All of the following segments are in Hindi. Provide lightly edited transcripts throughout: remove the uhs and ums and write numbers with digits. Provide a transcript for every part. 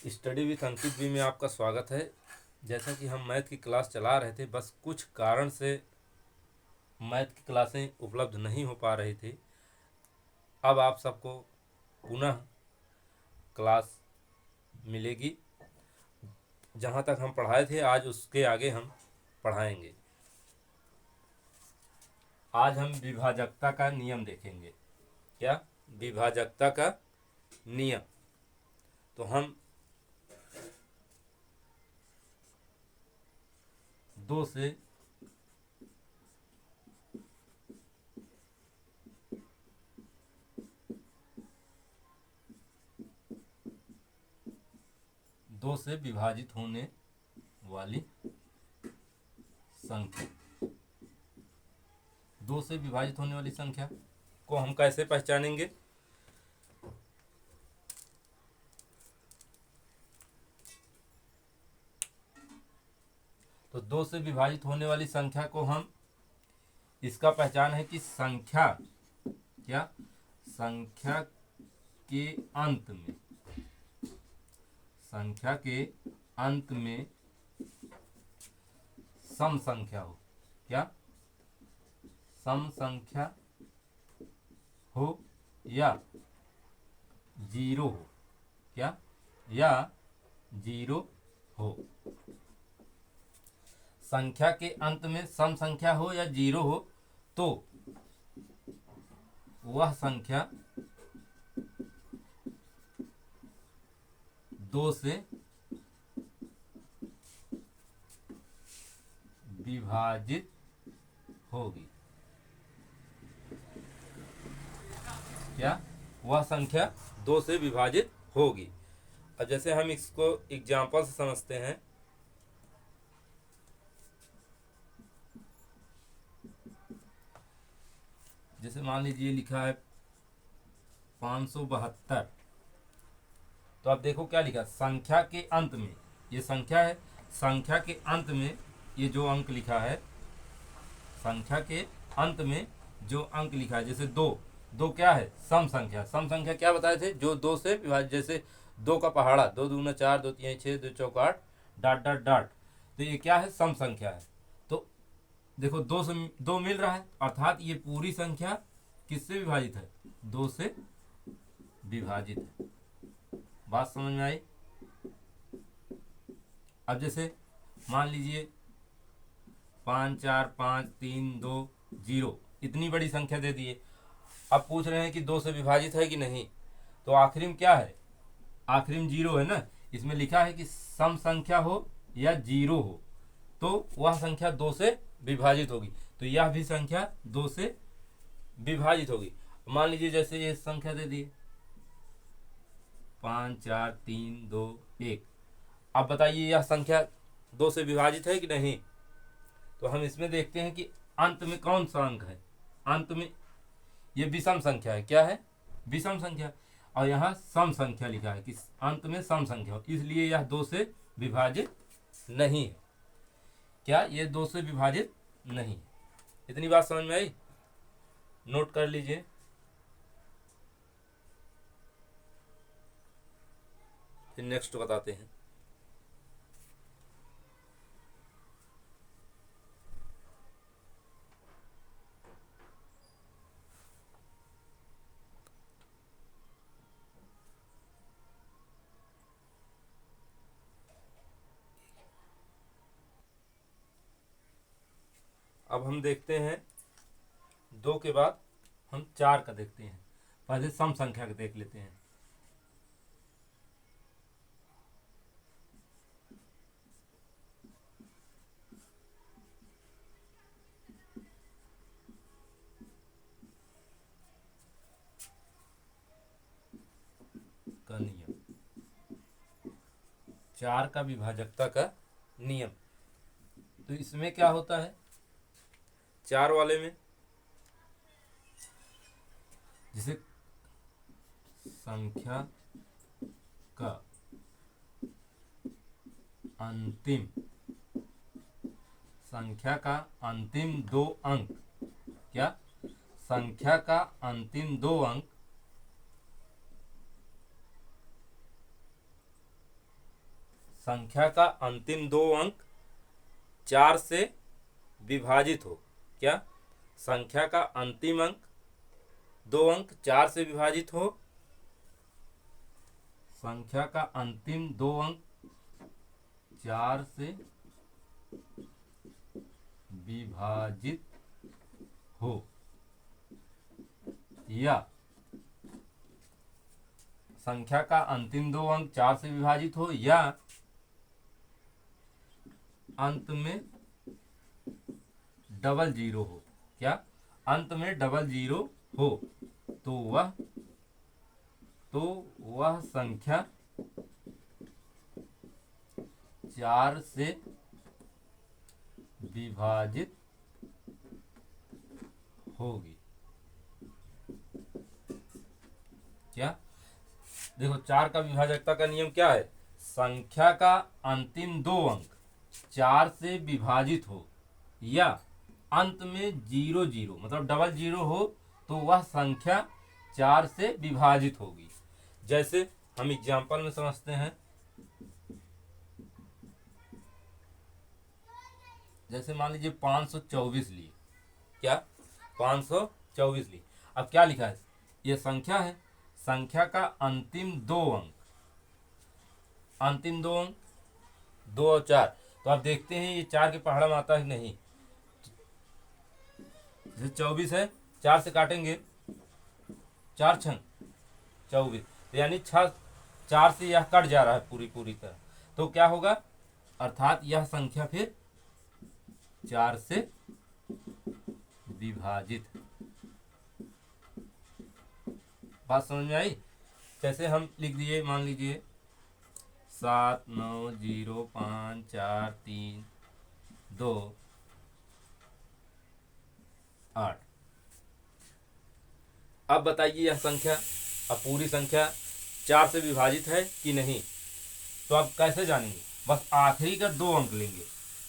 स्टडी विथ अंकित भी में आपका स्वागत है। जैसा कि हम मैथ की क्लास चला रहे थे, बस कुछ कारण से मैथ की क्लासें उपलब्ध नहीं हो पा रही थी। अब आप सबको पुनः क्लास मिलेगी। जहाँ तक हम पढ़ाए थे आज उसके आगे हम पढ़ाएंगे। आज हम विभाजकता का नियम देखेंगे। क्या? विभाजकता का नियम। तो हम दो से विभाजित होने वाली संख्या, दो से विभाजित होने वाली संख्या को हम कैसे पहचानेंगे? तो दो से विभाजित होने वाली संख्या को हम, इसका पहचान है कि संख्या, क्या? संख्या के अंत में, संख्या के अंत में सम संख्या हो। क्या? सम संख्या हो या जीरो हो। क्या? या जीरो हो। संख्या के अंत में सम संख्या हो या जीरो हो तो वह संख्या दो से विभाजित होगी। क्या? वह संख्या दो से विभाजित होगी। अब जैसे हम इसको एग्जाम्पल से समझते हैं। जैसे मान लीजिए लिखा है 572। तो आप देखो क्या लिखा, संख्या के अंत में, ये संख्या है, संख्या के अंत में ये जो अंक लिखा है, संख्या के अंत में जो अंक लिखा है, जैसे दो, दो क्या है? सम संख्या। सम संख्या क्या बताए थे? जो दो से विभाजित, जैसे दो का पहाड़ा, दो दूना चार, दो तीन छः, दो चौक आठ, डाट डाट डाट। तो ये क्या है? सम संख्या है। तो देखो दो से दो मिल रहा है, अर्थात ये पूरी संख्या किससे विभाजित है? दो से विभाजित है। बात समझ में आई? अब जैसे मान लीजिए 5 4 5 3 2 0, इतनी बड़ी संख्या दे दिए। अब पूछ रहे हैं कि दो से विभाजित है कि नहीं। तो आखिरी में क्या है? आखिरी में जीरो है ना। इसमें लिखा है कि सम संख्या हो या जीरो हो तो वह संख्या दो से विभाजित होगी। तो यह भी संख्या दो से विभाजित होगी। मान लीजिए जैसे ये संख्या दे दी 5 4 3 2 1। अब बताइए यह संख्या दो से विभाजित है कि नहीं। तो हम इसमें देखते हैं कि अंत में कौन सा अंक है। अंत में ये विषम संख्या है। क्या है? विषम संख्या। और यहाँ सम संख्या लिखा है कि अंत में सम संख्या हो, इसलिए यह दो से विभाजित नहीं है। क्या? ये दो से विभाजित नहीं है। इतनी बात समझ में आई? नोट कर लीजिए। फिर नेक्स्ट बताते हैं। अब हम देखते हैं दो के बाद हम चार का देखते हैं। पहले सम संख्या का देख लेते हैं। का नियम, चार का विभाजकता का नियम। तो इसमें क्या होता है? चार वाले में जैसे संख्या का अंतिम, संख्या का अंतिम दो अंक, क्या? संख्या का अंतिम दो अंक संख्या का अंतिम दो अंक 4 से विभाजित हो। क्या? संख्या का अंतिम अंक दो अंक 4 से विभाजित हो। संख्या का अंतिम दो अंक 4 से विभाजित हो, या संख्या का अंतिम दो अंक 4 से विभाजित हो, या अंत में डबल जीरो हो। क्या? अंत में डबल जीरो हो, तो वह संख्या 4 से विभाजित होगी। क्या? देखो, 4 का विभाजकता का नियम क्या है? संख्या का अंतिम दो अंक 4 से विभाजित हो, या अंत में जीरो जीरो मतलब डबल जीरो हो, तो वह संख्या 4 से विभाजित होगी। जैसे हम एग्जाम्पल में समझते हैं। जैसे मान लीजिए 524 लिए। क्या? 524 लिए। अब क्या लिखा है? यह संख्या है। संख्या का अंतिम दो अंक 2 और 4। तो आप देखते हैं ये 4 के पहाड़ा में आता है कि नहीं। जैसे 24 है, 4 से काटेंगे, 4 छंग 24, तो यानी 4 से यह कट जा रहा है पूरी तरह। तो क्या होगा? अर्थात यह संख्या फिर 4 से विभाजित। बात समझ में आई? जैसे हम लिख दिए, मान लीजिए 7 9 0 5 4 3 2 8। अब बताइए यह संख्या, अब पूरी संख्या 4 से विभाजित है कि नहीं। तो आप कैसे जानेंगे? बस आखिरी का दो अंक लेंगे।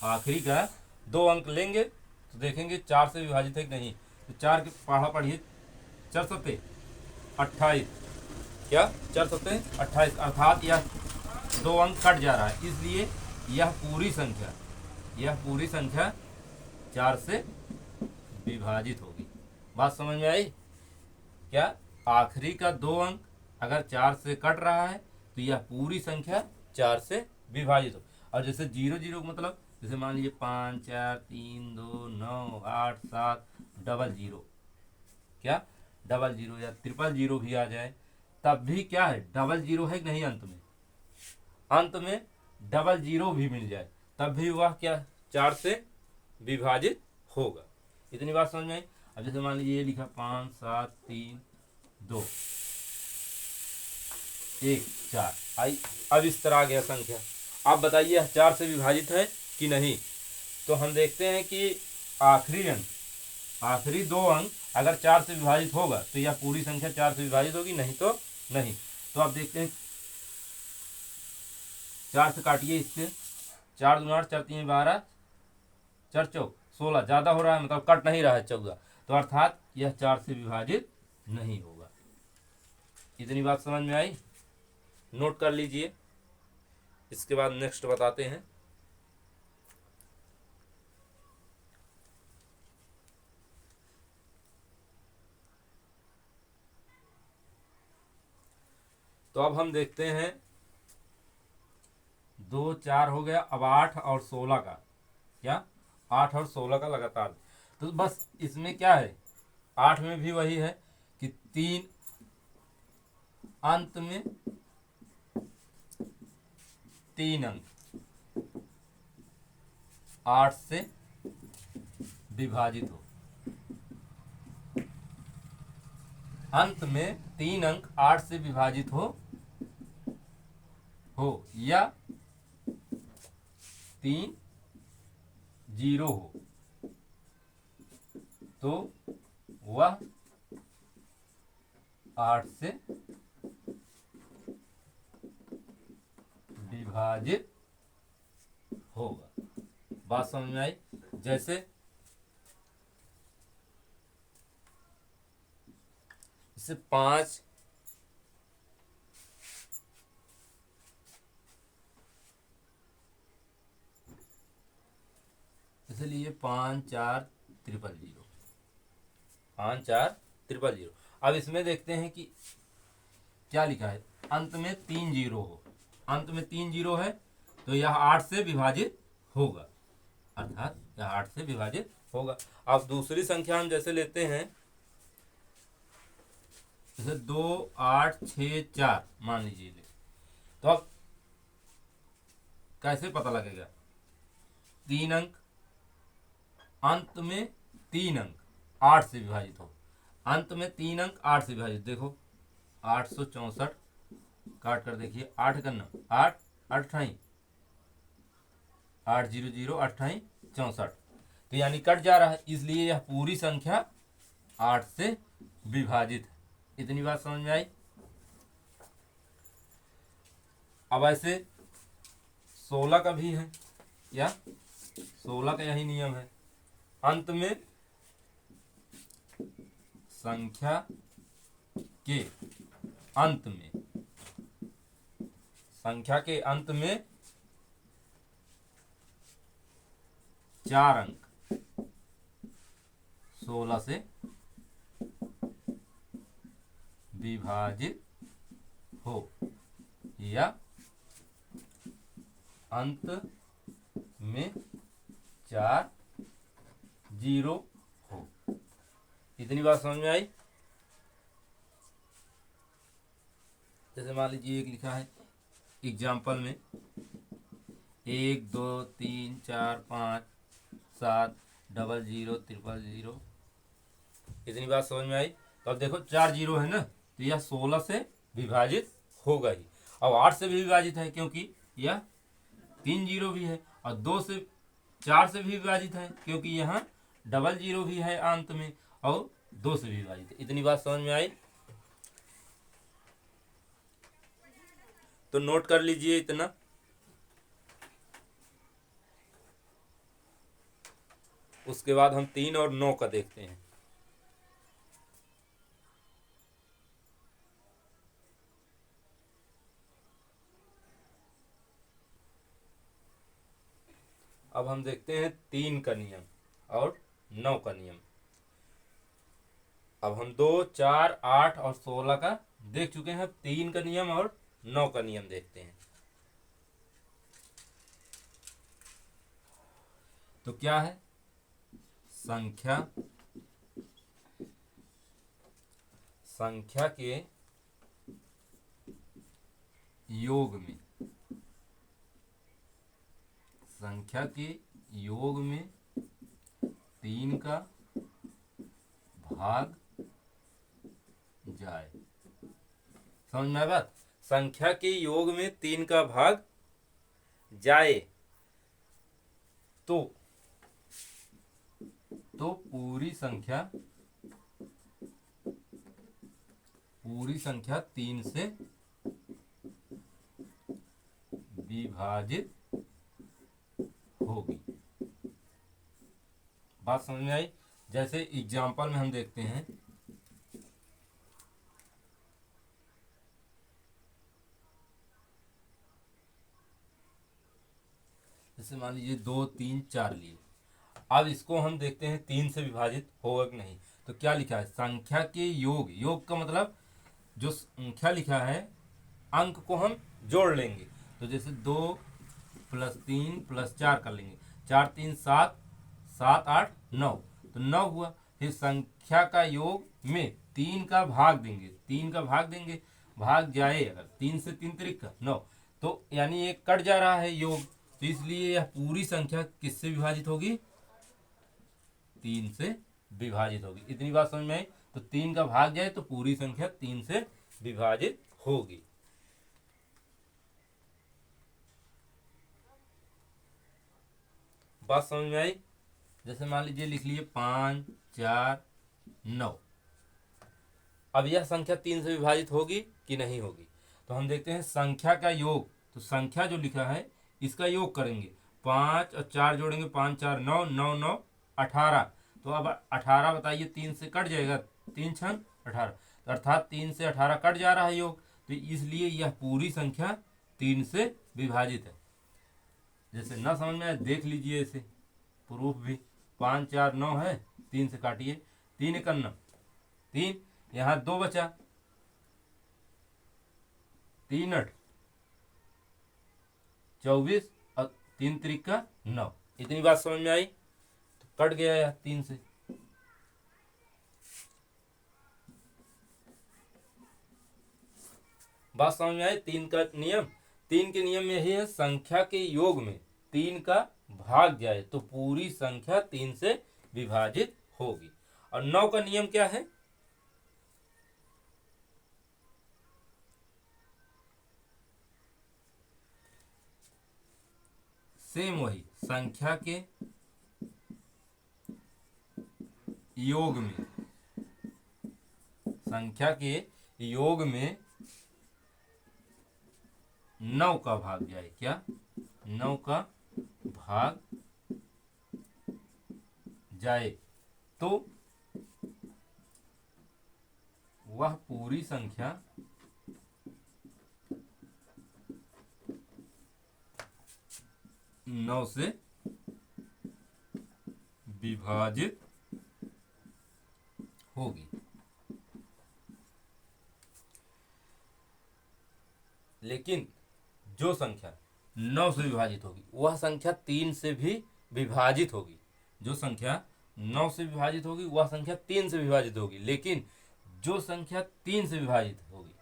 आखिरी का दो अंक लेंगे तो देखेंगे 4 से विभाजित है कि नहीं। तो 4 के पढ़ा पढ़िए, 4 सत्ते 28। क्या? 4 सत्ते 28, अर्थात यह दो अंक कट जा रहा है, इसलिए यह पूरी संख्या 4 से विभाजित होगी। बात समझ में आई? क्या? आखिरी का दो अंक अगर 4 से कट रहा है तो यह पूरी संख्या 4 से विभाजित हो। और जैसे 0 0 मतलब जैसे मान लीजिए 5 4 3 2 9 8 7 डबल जीरो। क्या? डबल जीरो या ट्रिपल जीरो भी आ जाए तब भी क्या है? डबल जीरो है कि नहीं। अंत में डबल जीरो भी मिल जाए तब भी वह क्या? 4 से विभाजित होगा। इतनी बात समझ में आई? अब जैसे मान लीजिए ये लिखा 5 7 3 2 1 4 आई। अब इस तरह आ गया संख्या। आप बताइए 4 से विभाजित है कि नहीं। तो हम देखते हैं कि आखिरी दो अंक अगर 4 से विभाजित होगा तो यह पूरी संख्या 4 से विभाजित होगी, नहीं तो नहीं। तो आप देखते हैं 4 से काटिए, इससे 4 दूनी 8 4 3 12 4 चौक 16, ज़्यादा हो रहा है मतलब कट नहीं रहा है 14, तो अर्थात यह 4 से विभाजित नहीं होगा। इतनी बात समझ में आई? नोट कर लीजिए, इसके बाद नेक्स्ट बताते हैं। तो अब हम देखते हैं 2 4 हो गया, अब 8 और 16 का। क्या? 8 और 16 का लगातार। तो बस इसमें क्या है? 8 में भी वही है कि 3 अंत में 3 अंक 8 से विभाजित हो। अंत में 3 अंक 8 से विभाजित हो या 3 जीरो हो, तो वह 8 से विभाजित होगा। बात समझ में आई? जैसे इसे 5 5 जैसे लिए 540000, 540000। अब इसमें देखते हैं कि क्या लिखा है, अंत में 3 जीरो हो, अंत में 3 जीरो है तो यह 8 से विभाजित होगा, अर्थात यह 8 से विभाजित होगा। अब दूसरी संख्या हम जैसे लेते हैं, जैसे 2864 मान लीजिए, तो अब कैसे पता लगेगा, 3 अंक, अंत में 3 अंक 8 से विभाजित हो, अंत में 3 अंक 8 से विभाजित, देखो 864 काट कर देखिए, 8 करना 8 अट्ठाई 800 अट्ठाई 64, तो यानी कट जा रहा है, इसलिए यह पूरी संख्या 8 से विभाजित है। इतनी बात समझ में आई। अब ऐसे 16 का भी है, या 16 का यही नियम है, अंत में संख्या के अंत में, संख्या के अंत में 4 अंक 16 से विभाजित हो, या अंत में 4 जीरो हो। इतनी बात समझ में आई। जैसे मान लीजिए एक लिखा है एग्जाम्पल में 1 2 3 4 5 7 00 000, इतनी बात समझ में आई। तो अब देखो 4 जीरो है ना, तो यह 16 से विभाजित होगा ही। अब 8 से भी विभाजित है क्योंकि यह 3 जीरो भी है, और 2 से 4 से भी विभाजित है क्योंकि यहाँ 00 भी है अंत में, और 2 से भी विभाजित है। इतनी बात समझ में आई। तो नोट कर लीजिए इतना। उसके बाद हम 3 और 9 का देखते हैं। अब हम देखते हैं 3 का नियम और 9 का नियम। अब हम 2 4 8 और 16 का देख चुके हैं, 3 का नियम और 9 का नियम देखते हैं। तो क्या है, संख्या के योग में, संख्या के योग में 3 का भाग जाए। समझ में आया बात, संख्या के योग में 3 का भाग जाए तो पूरी संख्या 3 से विभाजित होगी। बात समझ में आई। जैसे एग्जाम्पल में हम देखते हैं, जैसे मान लीजिए 2 3 4 लिए। अब इसको हम देखते हैं 3 से विभाजित होगा कि नहीं। तो क्या लिखा है, संख्या के योग, योग का मतलब जो संख्या लिखा है अंक को हम जोड़ लेंगे। तो जैसे 2 + 3 + 4 कर लेंगे, 4 3 7, 7 8 9, तो 9 हुआ। फिर संख्या का योग में 3 का भाग देंगे, 3 का भाग देंगे, भाग जाए अगर 3 से 3 त्रिक का 9, तो यानी एक कट जा रहा है योग, तो इसलिए यह पूरी संख्या किससे विभाजित होगी, 3 से विभाजित होगी। इतनी बात समझ में आई। तो 3 का भाग जाए तो पूरी संख्या 3 से विभाजित होगी। बात समझ में आई। जैसे मान लीजिए लिख लिए 5 4 9। अब यह संख्या 3 से विभाजित होगी कि नहीं होगी। तो हम देखते हैं संख्या का योग, तो संख्या जो लिखा है इसका योग करेंगे, 5 और 4 जोड़ेंगे, 5 4 9, 9 9 18। तो अब 18 बताइए 3 से कट जाएगा, 3 6 18, तो अर्थात 3 से 18 कट जा रहा है योग, तो इसलिए यह पूरी संख्या 3 से विभाजित है। जैसे ना समझ में आए देख लीजिए इसे। प्रूफ भी 5 4 9 है, 3 से काटिए, 3 1 9 3, यहाँ 2 बचा, 3 8 24 और 3 3 9। इतनी बात समझ में आई? तो कट गया यार 3 से। बात समझ में आई? 3 का नियम, 3 के नियम में यही है, संख्या के योग में 3 का भाग जाए तो पूरी संख्या 3 से विभाजित होगी। और 9 का नियम क्या है? सेम वही, संख्या के योग में, संख्या के योग में 9 का भाग जाए। क्या? 9 का भाग जाए तो वह पूरी संख्या 9 से विभाजित होगी। लेकिन जो संख्या 9 से विभाजित होगी वह संख्या 3 से भी विभाजित होगी। जो संख्या 9 से विभाजित होगी वह संख्या 3 से विभाजित होगी। लेकिन जो संख्या 3 से विभाजित होगी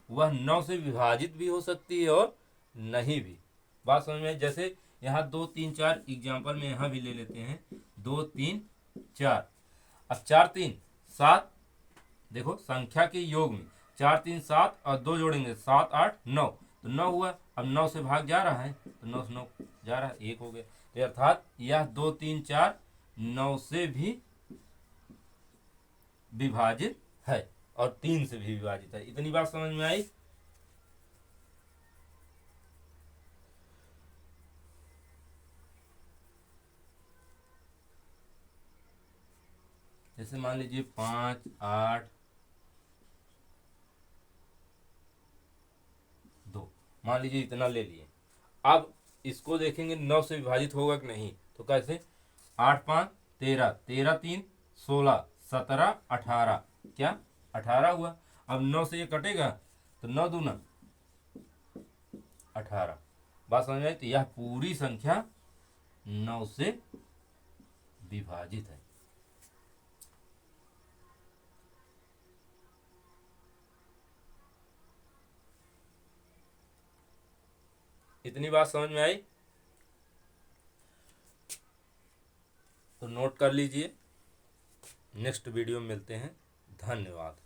वह 9 से विभाजित भी हो सकती है और नहीं भी। बात समझ में? जैसे यहाँ 2 3 4 एग्जाम्पल में यहाँ भी ले लेते हैं, 2 3 4। अब 4 3 7, देखो संख्या के योग में 4 3 7 और 2 जोड़ेंगे 7 8 9, तो 9 हुआ। अब 9 से भाग जा रहा है तो 9 से 9 जा रहा है, 1 हो गया। तो अर्थात यह 2 3 4 9 से भी विभाजित है और 3 से भी विभाजित है। इतनी बात समझ में आई? जैसे मान लीजिए 5 8 2, मान लीजिए इतना ले लिए। अब इसको देखेंगे 9 से विभाजित होगा कि नहीं, तो कैसे? 8 5 13, 13 3 16 17 18, क्या 18 हुआ। अब 9 से ये कटेगा तो 9 दूना 18। बात समझ में आई? तो यह पूरी संख्या 9 से विभाजित है। इतनी बात समझ में आई? तो नोट कर लीजिए। नेक्स्ट वीडियो में मिलते हैं। धन्यवाद।